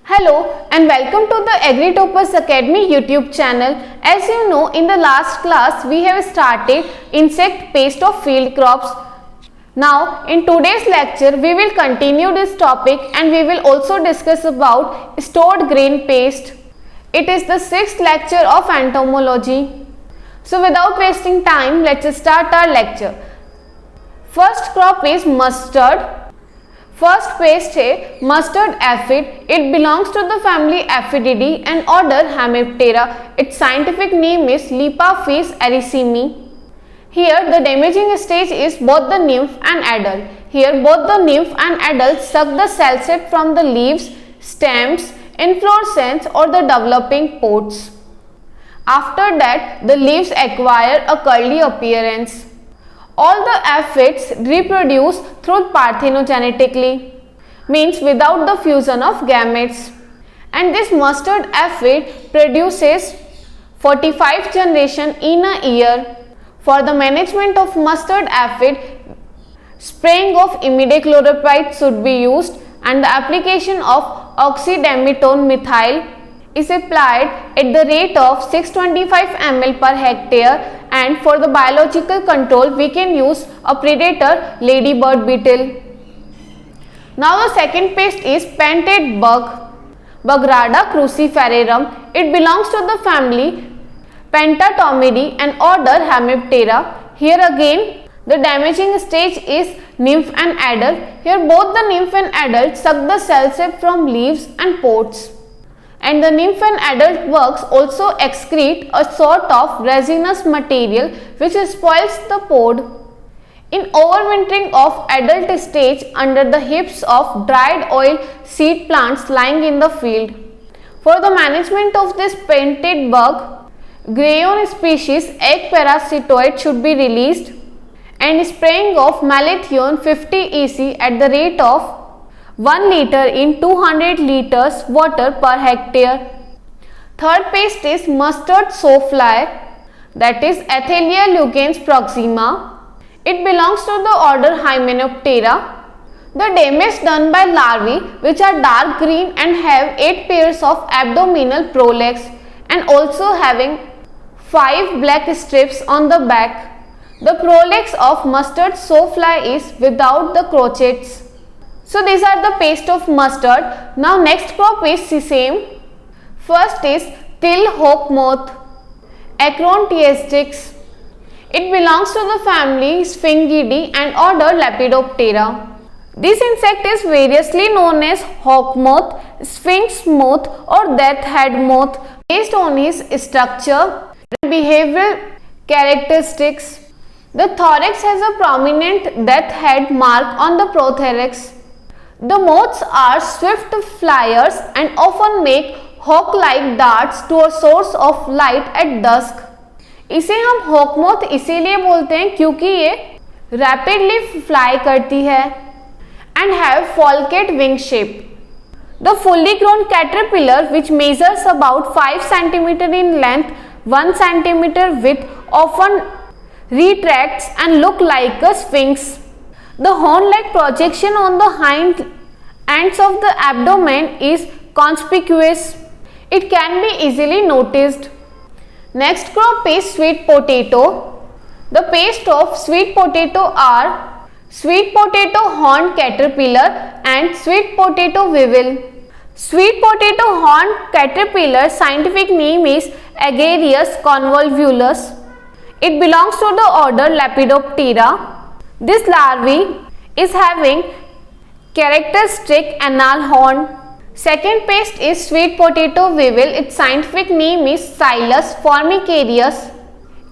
Hello and welcome to the Agritopus Academy YouTube channel. As you know, in the last class we have started insect pest of field crops. Now in today's lecture we will continue this topic and we will also discuss about stored grain pest. It is the sixth lecture of entomology. So without wasting time, let's start our lecture. First crop is mustard. First pest है mustard aphid. It belongs to the family Aphididae and order Hemiptera. Its scientific name is Lepaphis ericemi. Here the damaging stage is both the nymph and adult. Here both the nymph and adult suck the cell set from the leaves, stems, inflorescence or the developing pods. After that the leaves acquire a curly appearance. All the aphids reproduce through parthenogenetically, means without the fusion of gametes. And this mustard aphid produces 45 generations in a year. For the management of mustard aphid, spraying of imidacloprid should be used and the application of oxydamitone methyl is applied at the rate of 625 ml per hectare. And for the biological control, we can use a predator ladybird beetle. Now the second pest is painted bug, Bugrada cruciferum. It belongs to the family Pentatomidae and order Hemiptera. Here again the damaging stage is nymph and adult. Here both the nymph and adult suck the cell set from leaves and pods. And the nymph and adult works also excrete a sort of resinous material which spoils the pod. In overwintering of adult stage under the hips of dried oil seed plants lying in the field. For the management of this painted bug, Grayon species egg parasitoid should be released and spraying of malathion 50 EC at the rate of 1 liter in 200 liters water per hectare. Third pest is mustard sowfly, that is Athelia lugens proxima. It belongs to the order Hymenoptera. The damage done by larvae which are dark green and have 8 pairs of abdominal prolegs and also having 5 black strips on the back. The prolegs of mustard sowfly is without the crochets. So these are the pest of mustard. Now next crop is sesame. First is till hawk moth, Acronthiastrix. It belongs to the family Sphingidae and order Lepidoptera. This insect is variously known as hawk moth, sphinx moth or death head moth based on his structure and behavioral characteristics. The thorax has a prominent death head mark on the prothorax. The moths are swift flyers and often make hawk-like darts to a source of light at dusk. इसे हम hawk moth इसीलिए बोलते हैं क्योंकि ये rapidly fly करती है and have falcate wing shape. The fully grown caterpillar, which measures about 5 cm in length, 1 cm width, often retracts and look like a sphinx. The horn-like projection on the hind ends of the abdomen is conspicuous. It can be easily noticed. Next crop is sweet potato. The pest of sweet potato are sweet potato horned caterpillar and sweet potato weevil. Sweet potato horned caterpillar scientific name is Agaricus convolvulus. It belongs to the order Lepidoptera. This larvae is having characteristic anal horn. Second pest is sweet potato weevil. Its scientific name is Scylus formicarius.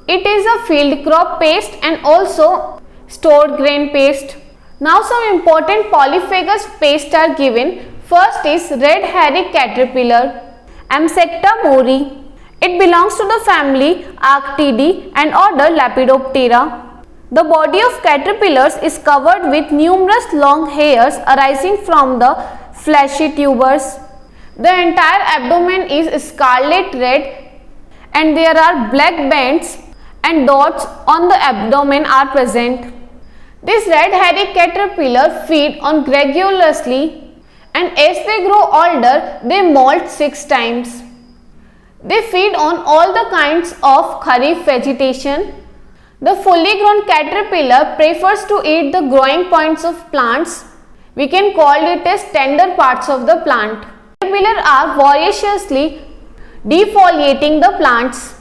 It is a field crop pest and also stored grain pest. Now some important polyphagous pests are given. First is red hairy caterpillar, Amsecta mori. It belongs to the family Arctidae and order Lepidoptera. The body of caterpillars is covered with numerous long hairs arising from the fleshy tubers. The entire abdomen is scarlet red and there are black bands and dots on the abdomen are present. This red hairy caterpillar feed on gregariously and as they grow older, they molt 6 times. They feed on all the kinds of kharif vegetation. The fully grown caterpillar prefers to eat the growing points of plants. We can call it as tender parts of the plant. Caterpillars are voraciously defoliating the plants.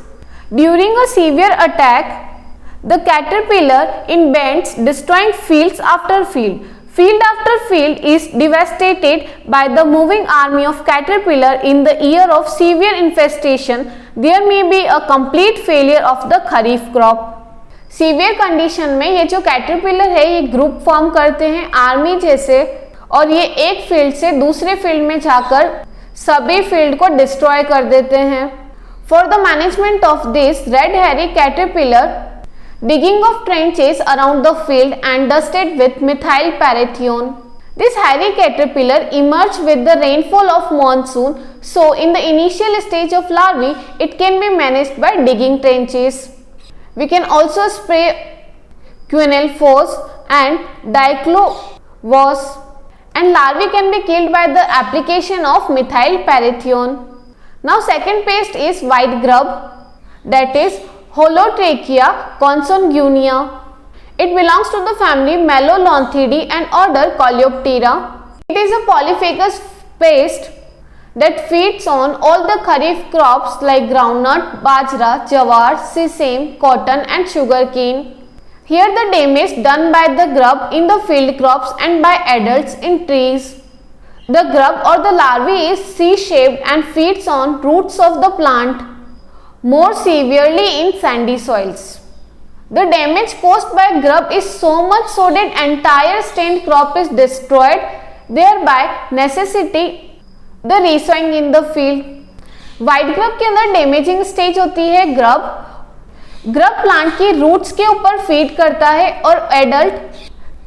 During a severe attack, the caterpillar invades, destroying fields after field. Field after field is devastated by the moving army of caterpillar. In the year of severe infestation, there may be a complete failure of the kharif crop. Severe condition में ये जो caterpillar है ये group form करते हैं army जैसे, और ये एक फील्ड से दूसरे फील्ड में जाकर सभी फील्ड को डिस्ट्रॉय कर देते हैं. For the management of this red हेरी caterpillar, digging of trenches around the field and dusted with methyl parathion. This hairy caterpillar emerges with the rainfall of monsoon, so in the initial stage of larvae, it can be managed by digging trenches. We can also spray quinelphos and diclovos, and larvae can be killed by the application of methyl parathion. Now second pest is white grub, that is Holotrachea consanguinea. It belongs to the family Melolonthidae and order Coleoptera. It is a polyphagous pest that feeds on all the kharif crops like groundnut, bajra, jawar, sesame, cotton and sugarcane. Here the damage done by the grub in the field crops and by adults in trees. The grub or the larvae is C-shaped and feeds on roots of the plant, more severely in sandy soils. The damage caused by grub is so much so that entire stand crop is destroyed, thereby necessitating the resowing in the field. White grub के अंदर damaging stage होती है grub. Grub plant की roots के ऊपर feed करता है और एडल्ट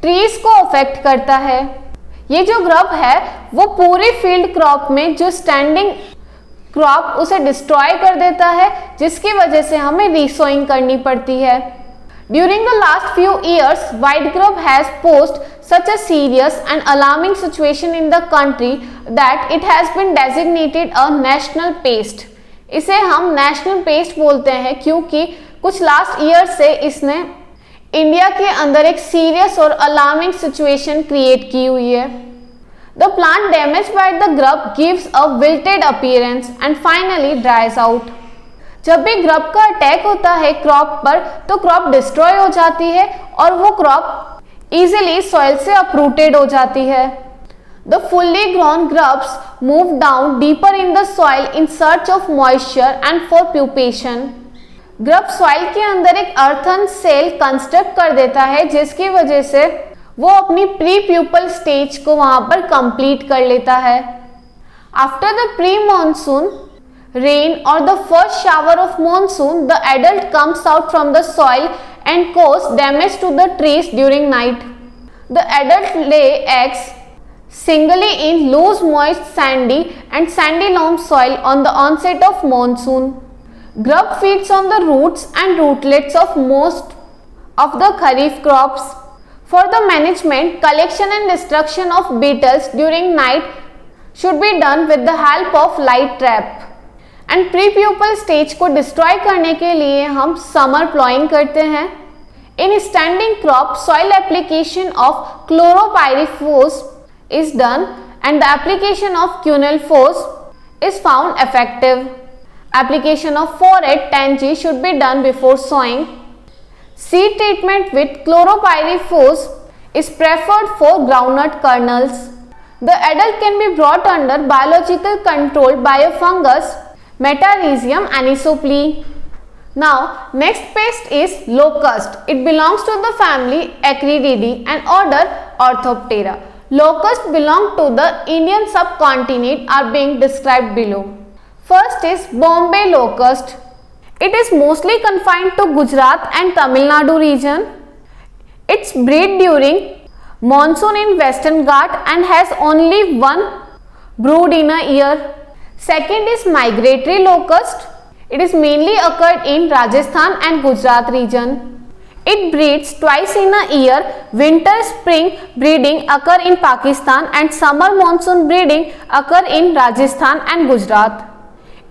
ट्रीज को अफेक्ट करता है. ये जो ग्रब है वो पूरी फील्ड क्रॉप में जो स्टैंडिंग क्रॉप उसे डिस्ट्रॉय कर देता है, जिसकी वजह से हमें रीसोइंग करनी पड़ती है. During the last few years, white grub has posed such a serious and alarming situation in the country that it has been designated a national pest. इसे हम नेशनल पेस्ट बोलते हैं क्योंकि कुछ लास्ट ईयर से इसने इंडिया के अंदर एक सीरियस और अलार्मिंग सिचुएशन क्रिएट की हुई है. The plant damaged by the grub gives a wilted appearance and finally dries out. जब भी ग्रब का अटैक होता है क्रॉप पर तो क्रॉप डिस्ट्रॉय हो जाती है और वो क्रॉप इजीली सॉइल से अपरूटेड हो जाती है. The fully grown grubs move down deeper in the soil in search of moisture and for pupation. Grub soil के अंदर एक अर्थन सेल कंस्ट्रक्ट कर देता है जिसकी वजह से वो अपनी प्री प्यूपल स्टेज को वहां पर कंप्लीट कर लेता है. After the pre monsoon rain और the first shower of monsoon, the adult comes out from the soil and cause damage to the trees during night. The adult lay eggs singly in loose, moist, sandy and sandy loam soil on the onset of monsoon. Grub feeds on the roots and rootlets of most of the kharif crops. For the management, collection and destruction of beetles during night should be done with the help of light trap. And pre pupal stage को destroy करने के लिए हम summer ploughing करते हैं. In standing crop soil application of chlorpyrifos is done and the application of quinalphos is found effective. Application of 4,8-10G should be done before sowing. Seed treatment with chlorpyrifos is preferred for groundnut kernels. The adult can be brought under biological control by a fungus Metarhizium anisopli. Now next pest is locust. It belongs to the family Acrididae and order Orthoptera. Locusts belong to the Indian subcontinent are being described below. First is Bombay locust. It is mostly confined to Gujarat and Tamil Nadu region. It's breed during monsoon in Western Ghat and has only one brood in a year. Second is migratory locust. It is mainly occurred in Rajasthan and Gujarat region. It breeds twice in a year. Winter spring breeding occur in Pakistan and summer monsoon breeding occur in Rajasthan and Gujarat.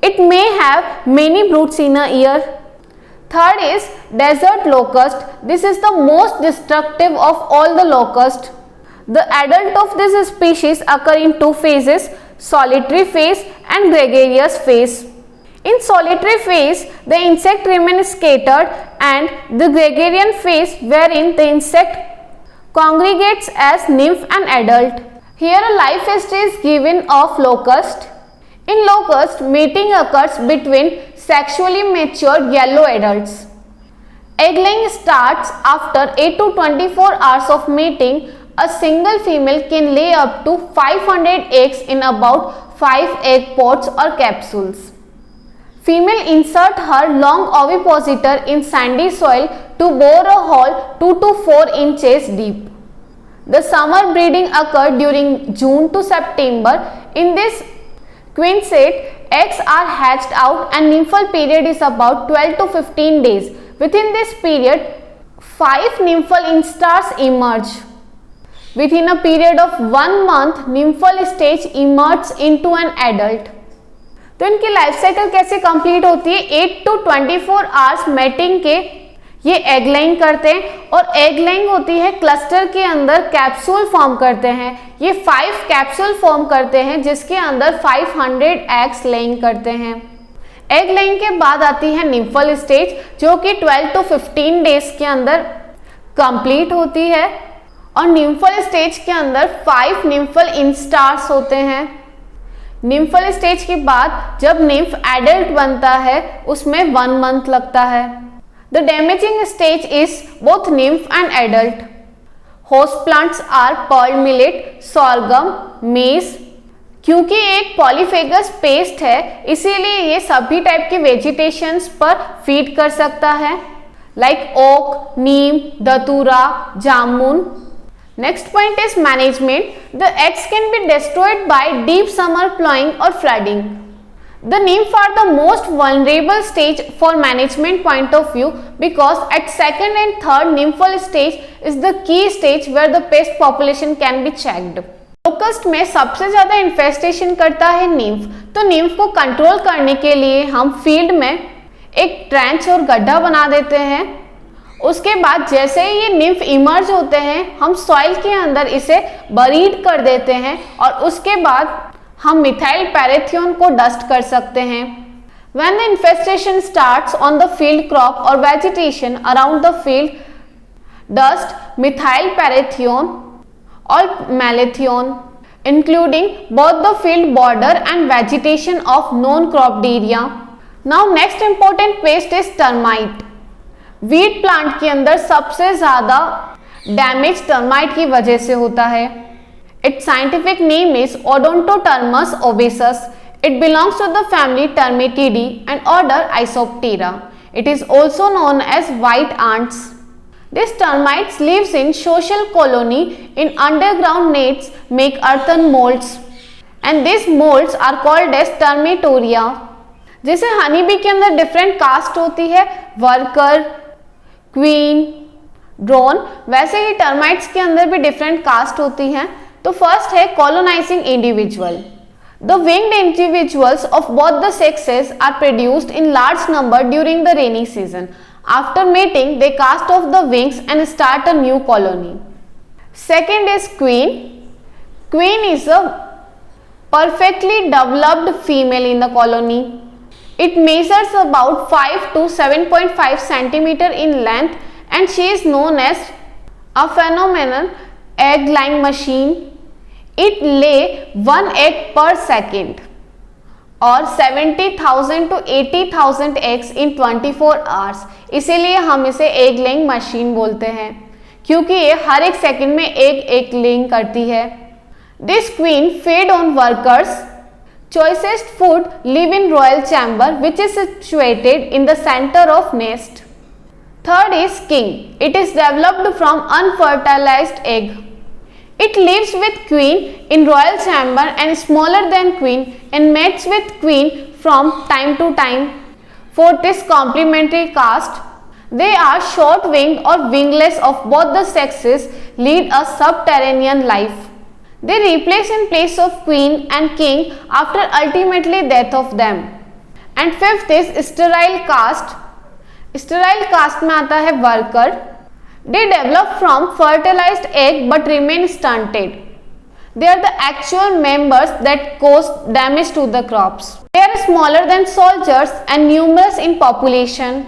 It may have many broods in a year. Third is desert locust. This is the most destructive of all the locusts. The adult of this species occur in two phases, solitary phase and gregarious phase. In solitary phase, the insect remains scattered, and the gregarian phase wherein the insect congregates as nymph and adult. Here a life history is given of locust. In locust, mating occurs between sexually mature yellow adults. Egg laying starts after 8 to 24 hours of mating. A single female can lay up to 500 eggs in about 5 egg pods or capsules. Female insert her long ovipositor in sandy soil to bore a hole 2 to 4 inches deep. The summer breeding occurs during June to September. In this quinset, eggs are hatched out and nymphal period is about 12 to 15 days. Within this period, 5 nymphal instars emerge. Within a period of 1 month, nymphal stage emerges into an adult. तो इनकी life cycle कैसे complete होती है? 8 to 24 hours matting के ये egg laying करते हैं और एग लेइंग होती है क्लस्टर के अंदर कैप्सूल फॉर्म करते हैं. ये 5 कैप्सूल फॉर्म करते हैं जिसके अंदर 500 एग्स लेइंग करते हैं. एग लेइंग के बाद आती है निम्फल स्टेज जो कि 12 to 15 डेज के अंदर कंप्लीट होती है और निम्फल स्टेज के अंदर 5 निम्फल इंस्टार्स होते हैं. निम्फल स्टेज के बाद जब निम्फ एडल्ट बनता है उसमें 1 मंथ लगता है. The damaging stage is both nymph and adult. Host plants are pearl millet, sorghum, maize. क्योंकि एक पॉलीफेगस पेस्ट है इसीलिए ये सभी टाइप के वेजिटेशंस पर फीड कर सकता है, like oak, neem, datura, jamun. Next point is management. The eggs can be destroyed by deep summer plowing or flooding. The nymph are the most vulnerable stage for management point of view because at second and third nymphal stage is the key stage where the pest population can be checked. Locust में सबसे ज्यादा infestation करता है nymph. तो nymph को control करने के लिए हम फील्ड में एक ट्रेंच और गड्ढा बना देते हैं. उसके बाद जैसे ही ये निम्फ इमर्ज होते हैं हम सॉइल के अंदर इसे बरीड कर देते हैं और उसके बाद हम मिथाइल पैरेथियोन को डस्ट कर सकते हैं. When the infestation starts on the field crop or vegetation around the field, dust methyl parathion or malathion, including both the field border and vegetation of known crop area. Now next important pest is termite. Wheat plant के अंदर सबसे ज्यादा damage termite की वजह से होता है. Its scientific name is Odontotermes obesus. It belongs to the family Termitidae and order Isoptera. It is also known as white ants. This termites lives in social colony in underground nets make earthen moulds and this moulds are called as termitaria. जैसे honey B के अंदर different caste होती है, worker, queen, drone, वैसे ही termites के अंदर भी different caste होती हैं. तो फर्स्ट है colonising individual. The winged individuals of both the sexes are produced in large number during the rainy season. After mating they cast off the wings and start a new colony. Second is queen. Queen is a perfectly developed female in the colony. It measures about 5 to 7.5 centimeter in length and she is known as a phenomenal egg laying machine. It lay 1 egg per second और 70,000 to 80,000 eggs in 24 hours. इसीलिए हम इसे egg laying machine बोलते हैं क्योंकि ये हर एक second में एक लेइंग करती है. This queen feed on workers. Choicest food live in royal chamber which is situated in the center of nest. Third is king. It is developed from unfertilized egg. It lives with queen in royal chamber and smaller than queen and mates with queen from time to time. Fourth is complementary caste. They are short-winged or wingless of both the sexes, lead a subterranean life. They replace in place of queen and king after ultimately death of them. And fifth is sterile caste. Sterile caste में आता है worker. They develop from fertilized egg but remain stunted. They are the actual members that cause damage to the crops. They are smaller than soldiers and numerous in population.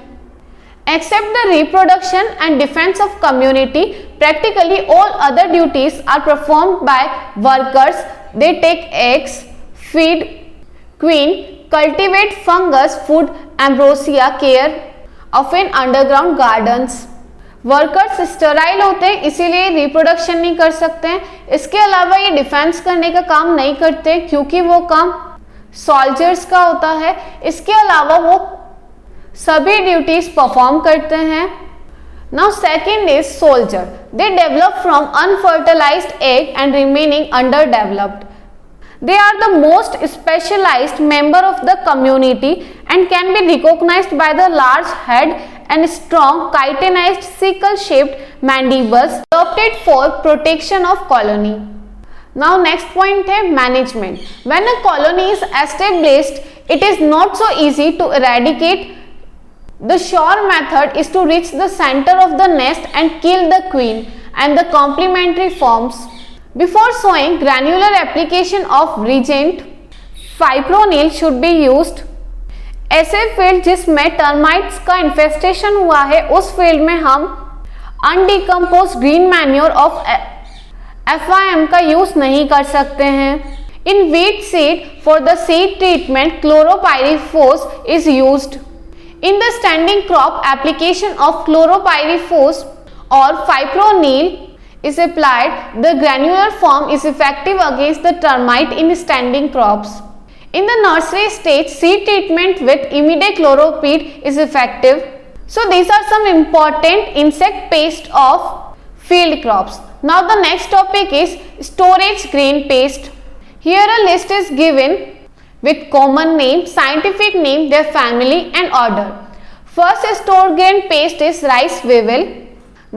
Except the reproduction and defense of community, practically all other duties are performed by workers. They take eggs, feed queen, cultivate fungus, food, ambrosia, care of in underground gardens. Workers sterile होते हैं इसीलिए reproduction नहीं कर सकते हैं. इसके अलावा ये डिफेंस करने का काम नहीं करते क्योंकि वो काम सोल्जर्स का होता है. इसके अलावा वो सभी ड्यूटीज परफॉर्म करते हैं. Now second is soldier. They develop from unfertilised egg and remaining under developed. They are the most specialized member of the community and can be recognized by the large head and strong chitinized sickle-shaped mandibles adopted for protection of colony. Now next point है management. When a colony is established, it is not so easy to eradicate. The sure method is to reach the center of the nest and kill the queen and the complementary forms. Before sowing, granular application of reagent fipronil should be used. ऐसे field जिसमें termites का infestation हुआ है उस field में हम undecompose green manure of FIM का use नहीं कर सकते हैं. In wheat seed for the seed treatment chlorpyrifos is used. In the standing crop application of chlorpyrifos और fipronil is applied. The granular form is effective against the termite in standing crops. In the nursery stage, seed treatment with imidacloroprid is effective. So these are some important insect pest of field crops. Now the next topic is storage grain paste. Here a list is given with common name, scientific name, their family and order. First store grain paste is rice weevil,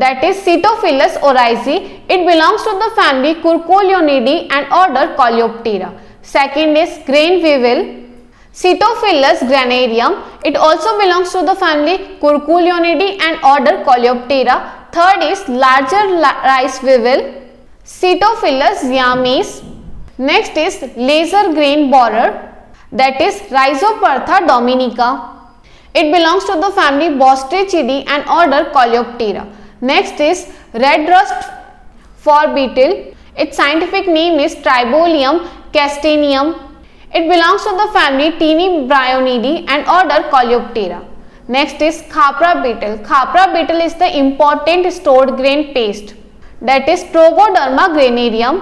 that is Sitophilus oryzae. It belongs to the family Curculionidae and order Coleoptera. Second is grain weevil, Sitophilus granarium. It also belongs to the family Curculionidae and order Coleoptera. Third is larger rice weevil, Sitophilus yamis. Next is laser grain borer, that is Rhizopertha dominica. It belongs to the family Bostrichidae and order Coleoptera. Next is red rust for beetle. Its scientific name is Tribolium castaneum. It belongs to the family Tenebrionidae and order Coleoptera. Next is khapra beetle. Khapra beetle is the important stored grain paste, that is Trogoderma granarium.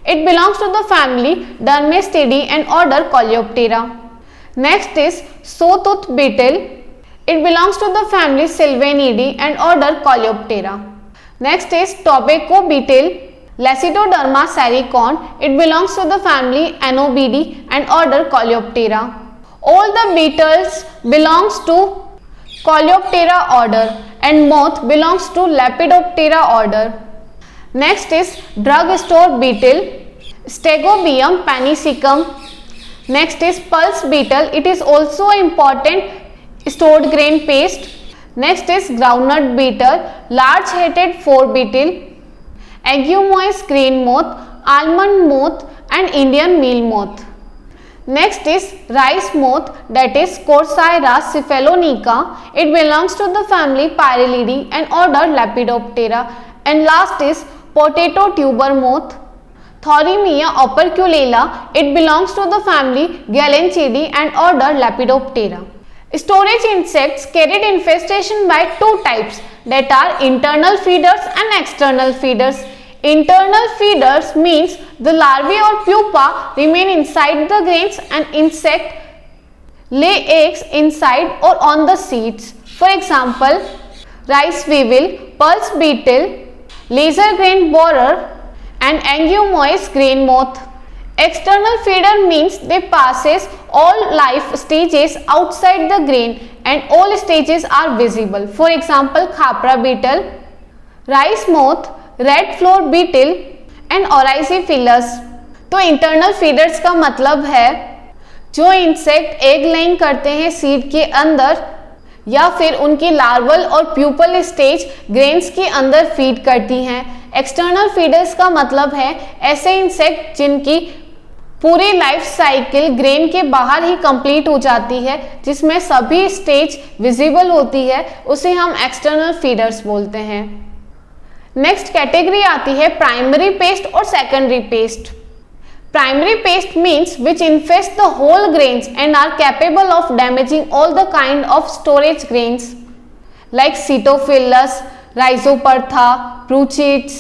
It belongs to the family Dermastidae and order Coleoptera. Next is sawtooth beetle. It belongs to the family Sylvanidae and order Coleoptera. Next is tobacco beetle, Lacidoderma saricon. It belongs to the family Anobidae and order Coleoptera. All the beetles belongs to Coleoptera order and moth belongs to Lepidoptera order. Next is drugstore beetle, Stegobium panicum. Next is pulse beetle. It is also important stored grain paste. Next is groundnut beetle, large headed 4 beetle, Aigumois green moth, almond moth and Indian meal moth. Next is rice moth, that is Corsaira cephalonica. It belongs to the family Pyralidae and order Lepidoptera. And last is potato tuber moth, Thorimia operculata. It belongs to the family Galanchidae and order Lepidoptera. Storage insects carried infestation by two types, that are internal feeders and external feeders. Internal feeders means the larvae or pupa remain inside the grains and insect lay eggs inside or on the seeds. For example, rice weevil, pulse beetle, laser grain borer and Aigumois grain moth. External feeder means they passes all life stages outside the grain and all stages are visible. For example, khapra beetle, rice moth, red floor beetle and oryziphyllus. तो internal feeders का मतलब है जो insect egg laying करते हैं seed के अंदर या फिर उनकी लार्वल और प्यूपल स्टेज ग्रेन्स के अंदर फीड करती हैं। एक्सटर्नल फीडर्स का मतलब है ऐसे इंसेक्ट जिनकी पूरी लाइफ साइकिल ग्रेन के बाहर ही कंप्लीट हो जाती है, जिसमें सभी स्टेज विजिबल होती है, उसे हम एक्सटर्नल फीडर्स बोलते हैं। नेक्स्ट कैटेगरी आती है प्राइमरी पेस्ट और secondary paste. Primary pest means which infest the whole grains and are capable of damaging all the kind of storage grains like Sitophilus, Rhizopertha, Bruchids.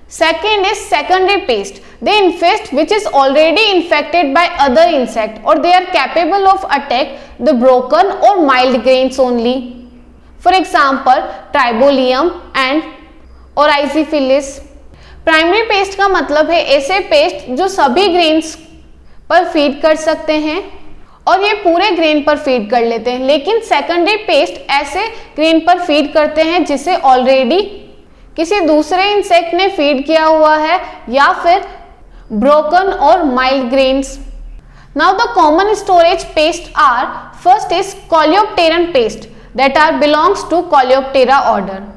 Second is secondary pest. They infest which is already infected by other insect or they are capable of attack the broken or mild grains only. For example, Tribolium and Oryziphyllus. Primary paste का मतलब है ऐसे paste जो सभी grains पर feed कर सकते हैं और ये पूरे ग्रेन पर फीड कर लेते हैं, लेकिन सेकेंडरी पेस्ट ऐसे ग्रेन पर फीड करते हैं जिसे ऑलरेडी किसी दूसरे इंसेक्ट ने फीड किया हुआ है या फिर ब्रोकन और mild grains. Now the common storage pest are first is coleopteran pest that are belongs to Coleoptera order.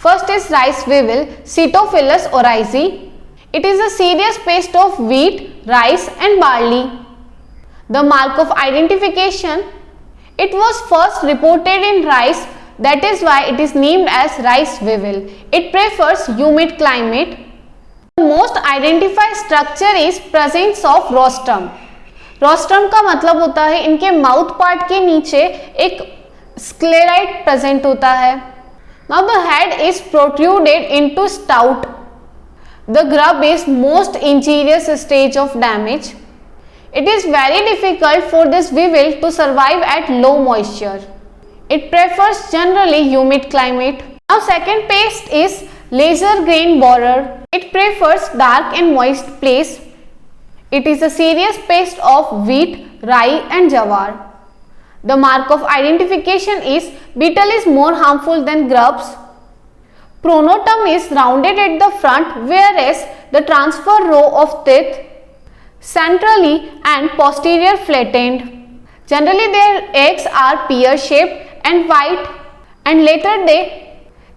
First is rice weevil, Sitophilus oryzae. It is a serious pest of wheat, rice and barley. The mark of identification, it was first reported in rice, that is why it is named as rice weevil. It prefers humid climate. The most identified structure is presence of rostrum. Rostrum का मतलब होता है इनके mouth part के नीचे एक sclerite present होता है। Now the head is protruded into stout. The grub is most injurious stage of damage. It is very difficult for this weevil to survive at low moisture. It prefers generally humid climate. Now second pest is laser grain borer. It prefers dark and moist place. It is a serious pest of wheat, rye and jawar. The mark of identification is beetle is more harmful than grubs. Pronotum is rounded at the front whereas the transfer row of teeth centrally and posterior flattened. Generally their eggs are pear shaped and white and later they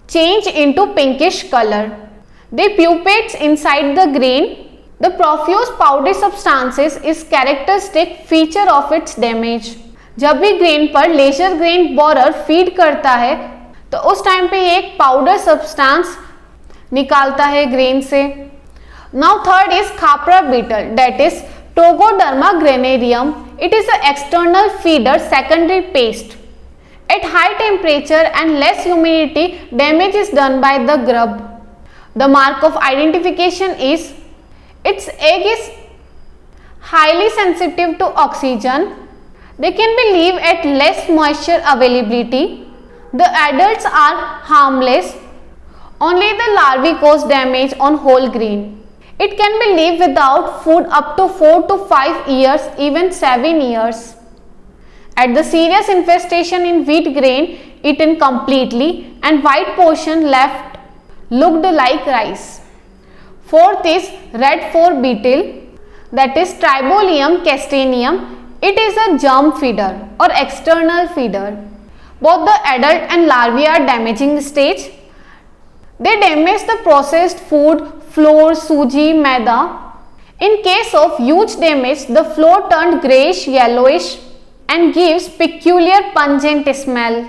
change into pinkish color. They pupates inside the grain. The profuse powdery substances is characteristic feature of its damage. जब भी grain पर laser grain borer feed करता है तो उस time पे ये एक पाउडर सब्सटेंस निकालता है ग्रेन से। Now third is khapra beetle that is Trogoderma granarium. It is a external feeder secondary pest. At high temperature and less humidity damage is done by the grub. The mark of identification is its egg is highly sensitive to oxygen. They can be live at less moisture availability. The adults are harmless. Only the larvae cause damage on whole grain. It can be live without food up to 4 to 5 years, even 7 years. At the serious infestation in wheat grain eaten completely and white portion left looked like rice. Fourth is red floor beetle that is Tribolium castaneum. It is a germ feeder or external feeder. Both the adult and larvae are damaging stage. They damage the processed food, flour, suji, maida. In case of huge damage, the flour turned grayish yellowish and gives peculiar pungent smell.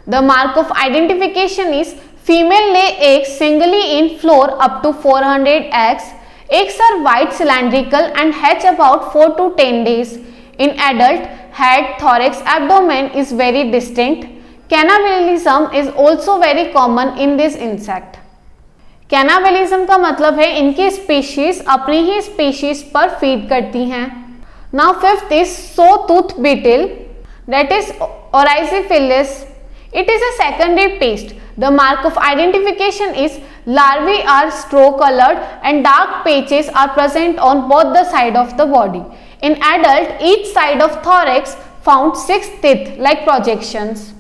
The mark of identification is female lay eggs singly in flour up to 400 eggs. Eggs are white cylindrical and hatch about 4 to 10 days. In adult, head, thorax, abdomen is very distinct. Cannibalism is also very common in this insect. Cannibalism का मतलब है इनकी species अपनी ही species पर feed करती हैं। Now fifth is sawtooth beetle that is Oryziphyllus. It is a secondary paste. The mark of identification is larvae are straw colored and dark patches are present on both the side of the body. In adult, each side of thorax found 6 teeth like projections.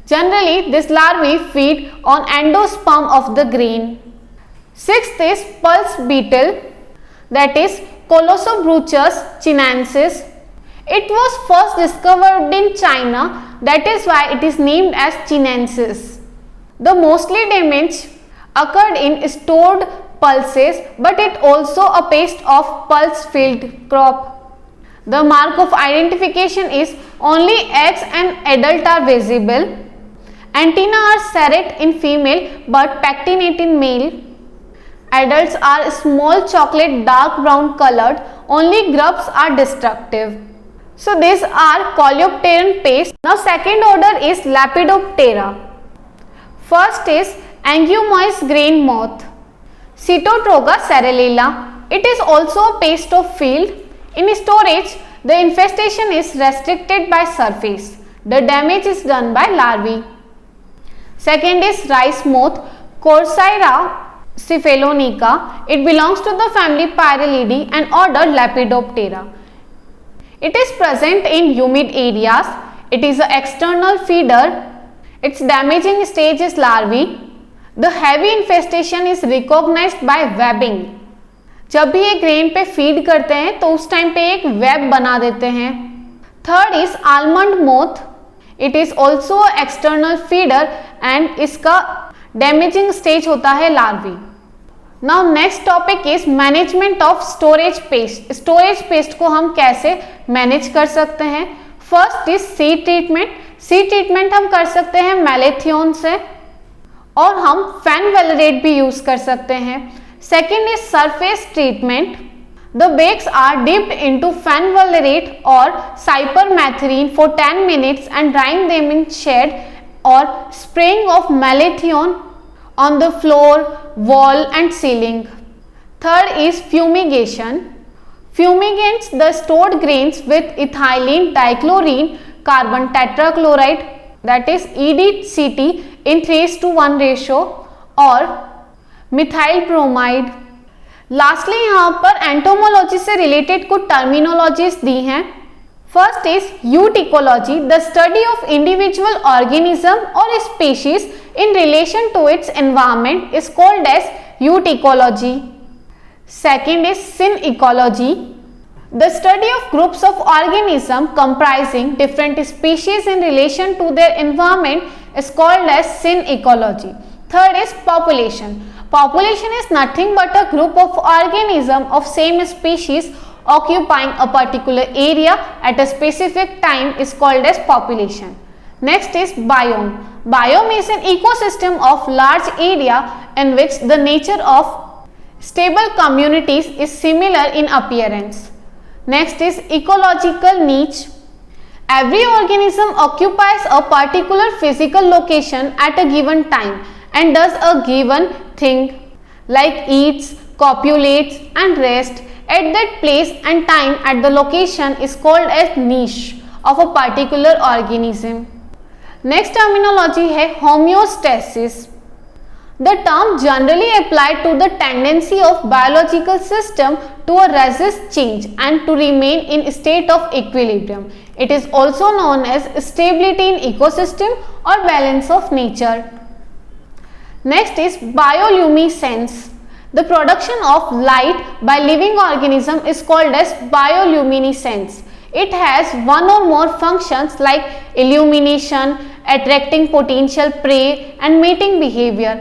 Generally, these larvae feed on endosperm of the grain. Sixth is pulse beetle, that is Colossobruchus chinensis. It was first discovered in China, that is why it is named as chinensis. The mostly damage occurred in stored pulses, but it also a pest of pulse field crop. The mark of identification is only eggs and adult are visible. Antennae are serrate in female but pectinate in male. Adults are small chocolate dark brown colored, only grubs are destructive. So these are coleopteran pests. Now second order is Lepidoptera. First is Angiomois grain moth, Cetotroga cerulea. It is also a pest of field. In storage, the infestation is restricted by surface. The damage is done by larvae. Second is rice moth, Corcyra cephalonica. It belongs to the family Pyralidae and order Lepidoptera. It is present in humid areas. It is an external feeder. Its damaging stage is larvae. The heavy infestation is recognized by webbing. जब भी ये grain पे feed करते हैं तो उस time पे एक वेब बना देते हैं. Third is almond moth. It is also external feeder and इसका डैमेजिंग स्टेज होता है larvae. Now next topic is management of storage paste. Storage paste को हम कैसे मैनेज कर सकते हैं. First is seed treatment. Seed treatment हम कर सकते हैं मैलेथियोन से और हम फेनवेलरेट भी यूज कर सकते हैं. Second is surface treatment. The bakes are dipped into fenvalerate or cypermethrin for 10 minutes and drying them in shade or spraying of malathion on the floor, wall and ceiling. Third is fumigation. Fumigates the stored grains with ethylene dichlorine carbon tetrachloride, that is EDCT in 3:1 ratio or methyl bromide. Lastly यहाँ पर entomology से related कुछ terminologies दी हैं. First is autecology, the study of individual organism और species in relation to its environment is called as autecology. Second is synecology, the study of groups of organism comprising different species in relation to their environment is called as synecology. Third is population. Population is nothing but a group of organisms of same species occupying a particular area at a specific time is called as population. Next is biome. Biome is an ecosystem of large area in which the nature of stable communities is similar in appearance. Next is ecological niche. Every organism occupies a particular physical location at a given time and does a given thing like eats, copulates and rest at that place and time at the location is called as niche of a particular organism. Next terminology है homeostasis. The term generally applied to the tendency of biological system to resist change and to remain in state of equilibrium. It is also known as stability in ecosystem or balance of nature. Next is bioluminescence. The production of light by living organism is called as bioluminescence. It has one or more functions like illumination, attracting potential prey and mating behavior.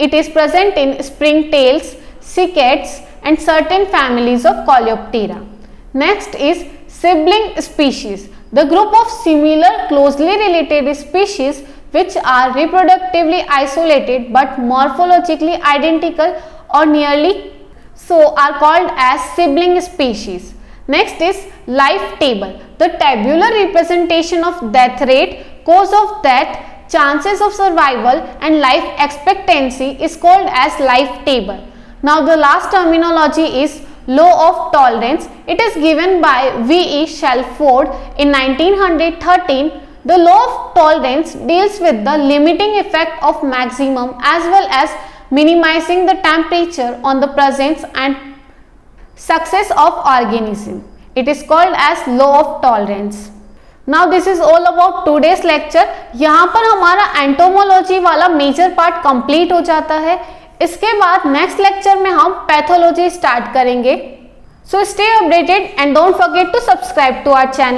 It is present in springtails, cicads and certain families of Coleoptera. Next is sibling species. The group of similar closely related species which are reproductively isolated but morphologically identical or nearly so are called as sibling species. Next is life table. The tabular representation of death rate, cause of death, chances of survival and life expectancy is called as life table. Now the last terminology is law of tolerance. It is given by V. E. Shelford in 1913. The law of tolerance deals with the limiting effect of maximum as well as minimizing the temperature on the presence and success of organism. It is called as law of tolerance. Now this is all about today's lecture. यहाँ पर हमारा entomology वाला major part complete हो जाता है. इसके बाद next lecture में हम पैथोलॉजी स्टार्ट करेंगे. So stay updated and don't forget to subscribe to our channel.